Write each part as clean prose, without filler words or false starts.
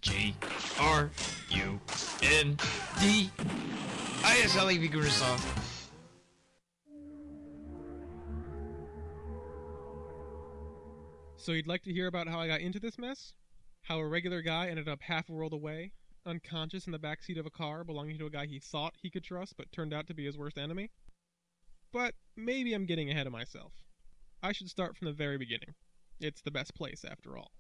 G-R-U-N-D. Hiya, Sally Vigorousov. So you'd like to hear about how I got into this mess? How a regular guy ended up half a world away, unconscious in the backseat of a car belonging to a guy he thought he could trust but turned out to be his worst enemy? But maybe I'm getting ahead of myself. I should start from the very beginning. It's the best place, after all.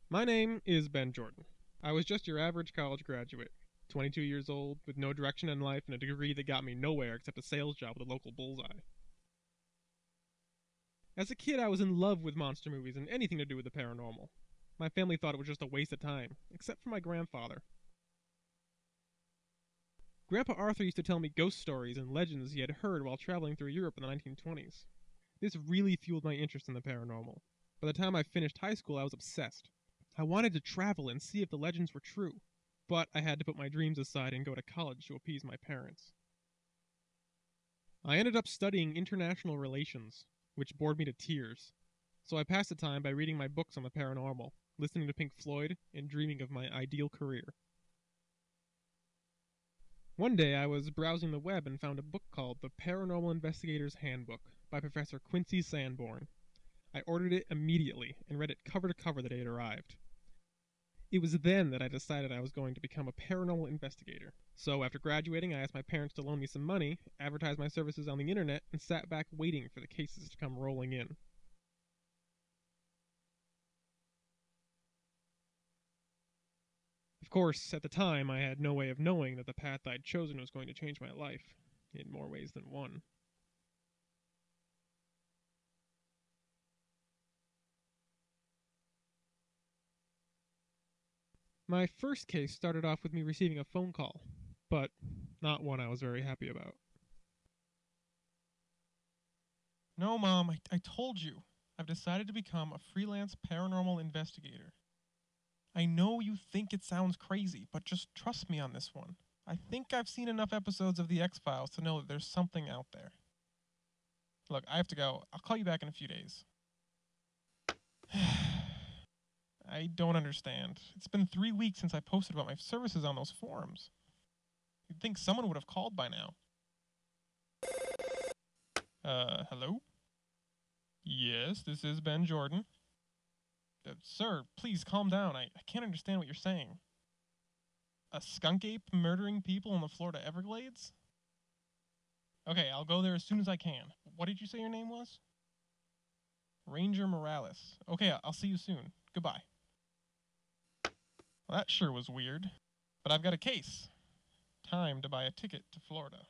My name is Ben Jordan. I was just your average college graduate, 22 years old, with no direction in life and a degree that got me nowhere except a sales job with a local bullseye. As a kid, I was in love with monster movies and anything to do with the paranormal. My family thought it was just a waste of time, except for my grandfather. Grandpa Arthur used to tell me ghost stories and legends he had heard while traveling through Europe in the 1920s. This really fueled my interest in the paranormal. By the time I finished high school, I was obsessed. I wanted to travel and see if the legends were true, but I had to put my dreams aside and go to college to appease my parents. I ended up studying international relations, which bored me to tears. So I passed the time by reading my books on the paranormal, listening to Pink Floyd, and dreaming of my ideal career. One day I was browsing the web and found a book called The Paranormal Investigator's Handbook by Professor Quincy Sanborn. I ordered it immediately and read it cover to cover the day it arrived. It was then that I decided I was going to become a paranormal investigator. So after graduating, I asked my parents to loan me some money, advertised my services on the internet, and sat back waiting for the cases to come rolling in. Of course, at the time, I had no way of knowing that the path I'd chosen was going to change my life, in more ways than one. My first case started off with me receiving a phone call, but not one I was very happy about. No, Mom, I told you. I've decided to become a freelance paranormal investigator. I know you think it sounds crazy, but just trust me on this one. I think I've seen enough episodes of The X-Files to know that there's something out there. Look, I have to go. I'll call you back in a few days. I don't understand. It's been 3 weeks since I posted about my services on those forums. You'd think someone would have called by now. Hello? Yes, this is Ben Jordan. Sir, please calm down. I can't understand what you're saying. A skunk-ape murdering people in the Florida Everglades? Okay, I'll go there as soon as I can. What did you say your name was? Ranger Morales. Okay, I'll see you soon. Goodbye. Well, that sure was weird. But I've got a case. Time to buy a ticket to Florida.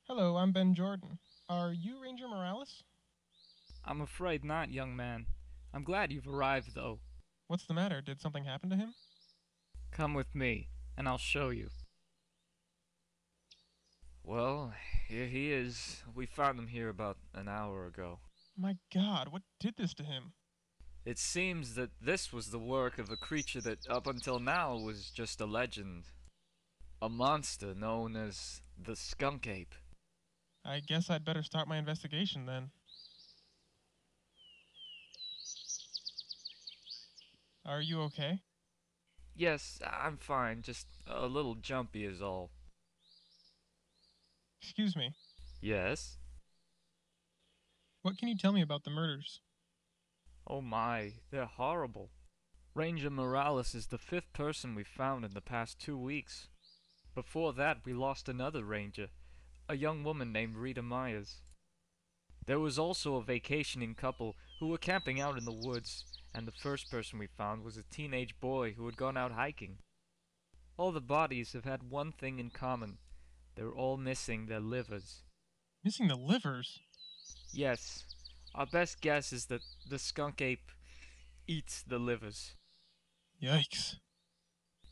Hello, I'm Ben Jordan. Are you Ranger Morales? I'm afraid not, young man. I'm glad you've arrived, though. What's the matter? Did something happen to him? Come with me, and I'll show you. Well, here he is. We found him here about an hour ago. My God, what did this to him? It seems that this was the work of a creature that up until now was just a legend. A monster known as the Skunk-Ape. I guess I'd better start my investigation then. Are you okay? Yes, I'm fine, just a little jumpy is all. Excuse me. Yes? What can you tell me about the murders? Oh my, they're horrible. Ranger Morales is the 5th person we've found in the past 2 weeks. Before that, we lost another ranger, a young woman named Rita Myers. There was also a vacationing couple who were camping out in the woods, and the first person we found was a teenage boy who had gone out hiking. All the bodies have had one thing in common. They're all missing their livers. Missing the livers? Yes, our best guess is that the Skunk-Ape eats the livers. Yikes.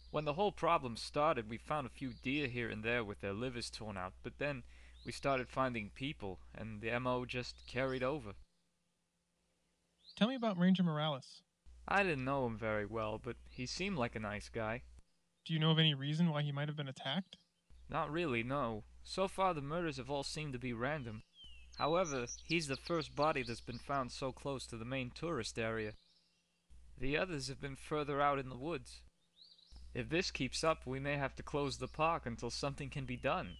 When the whole problem started, we found a few deer here and there with their livers torn out, but then we started finding people, and the MO just carried over. Tell me about Ranger Morales. I didn't know him very well, but he seemed like a nice guy. Do you know of any reason why he might have been attacked? Not really, no. So far the murders have all seemed to be random. However, he's the first body that's been found so close to the main tourist area. The others have been further out in the woods. If this keeps up, we may have to close the park until something can be done.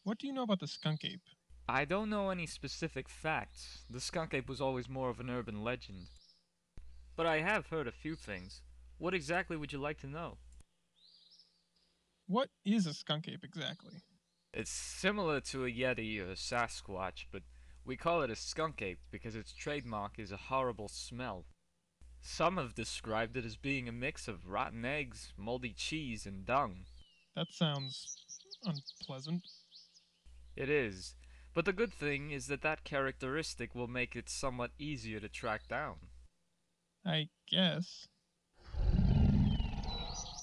What do you know about the Skunk-Ape? I don't know any specific facts. The Skunk-Ape was always more of an urban legend. But I have heard a few things. What exactly would you like to know? What is a Skunk-Ape exactly? It's similar to a Yeti or a Sasquatch, but we call it a Skunk-Ape because its trademark is a horrible smell. Some have described it as being a mix of rotten eggs, moldy cheese, and dung. That sounds unpleasant. It is, but the good thing is that characteristic will make it somewhat easier to track down. I guess.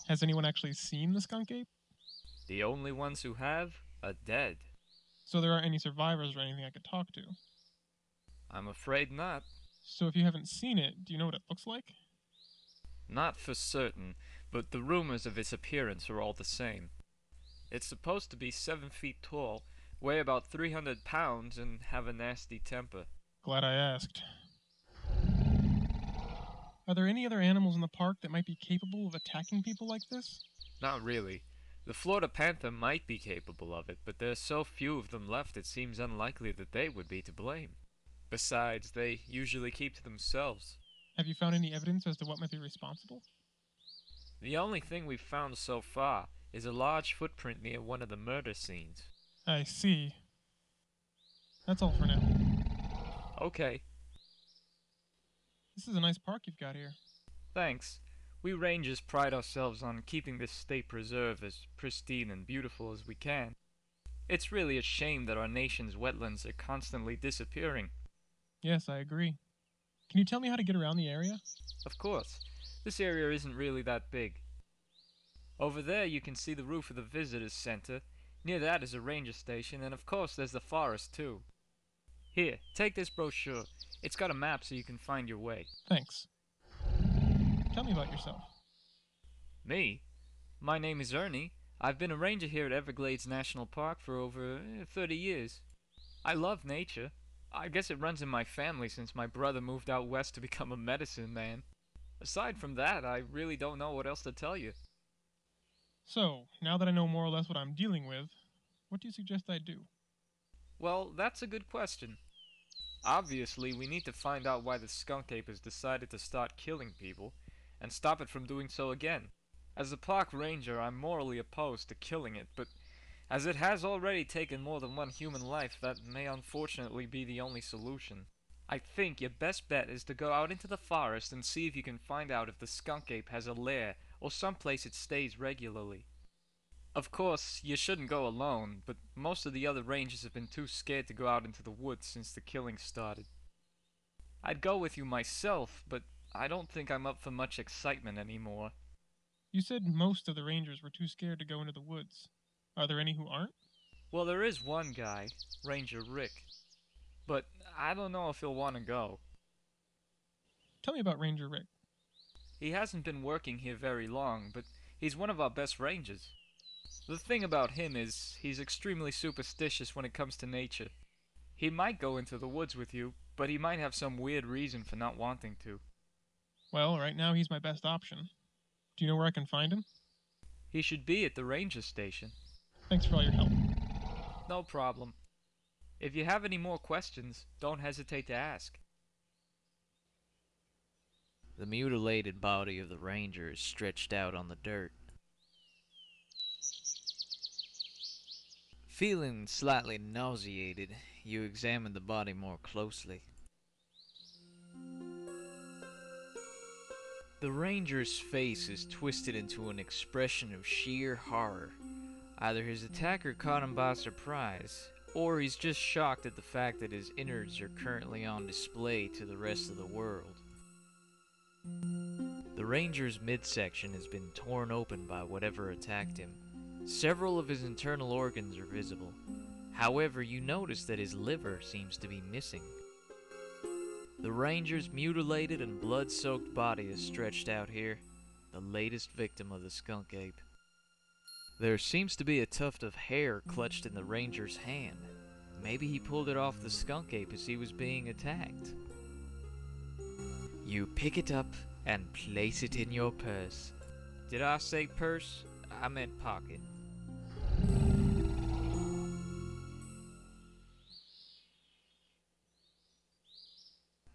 Has anyone actually seen the Skunk-Ape? The only ones who have are dead. So there aren't any survivors or anything I could talk to? I'm afraid not. So if you haven't seen it, do you know what it looks like? Not for certain, but the rumors of its appearance are all the same. It's supposed to be 7 feet tall, weigh about 300 pounds, and have a nasty temper. Glad I asked. Are there any other animals in the park that might be capable of attacking people like this? Not really. The Florida panther might be capable of it, but there's so few of them left it seems unlikely that they would be to blame. Besides, they usually keep to themselves. Have you found any evidence as to what might be responsible? The only thing we've found so far is a large footprint near one of the murder scenes. I see. That's all for now. Okay, This is a nice park you've got here. thanks. We rangers pride ourselves on keeping this state preserve as pristine and beautiful as we can. It's really a shame that our nation's wetlands are constantly disappearing. Yes, I agree. Can you tell me how to get around the area? Of course, this area isn't really that big. Over there you can see the roof of the visitors center. Near that is a ranger station, and of course there's the forest too. Here, take this brochure. It's got a map so you can find your way. Thanks. Tell me about yourself. Me? My name is Ernie. I've been a ranger here at Everglades National Park for over 30 years. I love nature. I guess it runs in my family since my brother moved out west to become a medicine man. Aside from that, I really don't know what else to tell you. So, now that I know more or less what I'm dealing with, what do you suggest I do? Well, that's a good question. Obviously, we need to find out why the Skunk-Ape has decided to start killing people, and stop it from doing so again. As a park ranger, I'm morally opposed to killing it, but as it has already taken more than one human life, that may unfortunately be the only solution. I think your best bet is to go out into the forest and see if you can find out if the Skunk-Ape has a lair, or someplace it stays regularly. Of course, you shouldn't go alone, but most of the other rangers have been too scared to go out into the woods since the killing started. I'd go with you myself, but I don't think I'm up for much excitement anymore. You said most of the rangers were too scared to go into the woods. Are there any who aren't? Well, there is one guy, Ranger Rick, but I don't know if he'll want to go. Tell me about Ranger Rick. He hasn't been working here very long, but he's one of our best rangers. The thing about him is, he's extremely superstitious when it comes to nature. He might go into the woods with you, but he might have some weird reason for not wanting to. Well, right now he's my best option. Do you know where I can find him? He should be at the ranger station. Thanks for all your help. No problem. If you have any more questions, don't hesitate to ask. The mutilated body of the ranger is stretched out on the dirt. Feeling slightly nauseated, you examine the body more closely. The ranger's face is twisted into an expression of sheer horror. Either his attacker caught him by surprise, or he's just shocked at the fact that his innards are currently on display to the rest of the world. The ranger's midsection has been torn open by whatever attacked him. Several of his internal organs are visible. However, you notice that his liver seems to be missing. The ranger's mutilated and blood-soaked body is stretched out here, the latest victim of the Skunk-Ape. There seems to be a tuft of hair clutched in the ranger's hand. Maybe he pulled it off the Skunk-Ape as he was being attacked. You pick it up and place it in your purse. Did I say purse? I meant pocket.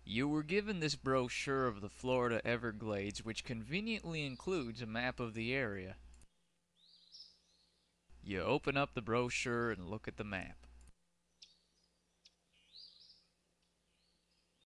You were given this brochure of the Florida Everglades, which conveniently includes a map of the area. You open up the brochure and look at the map.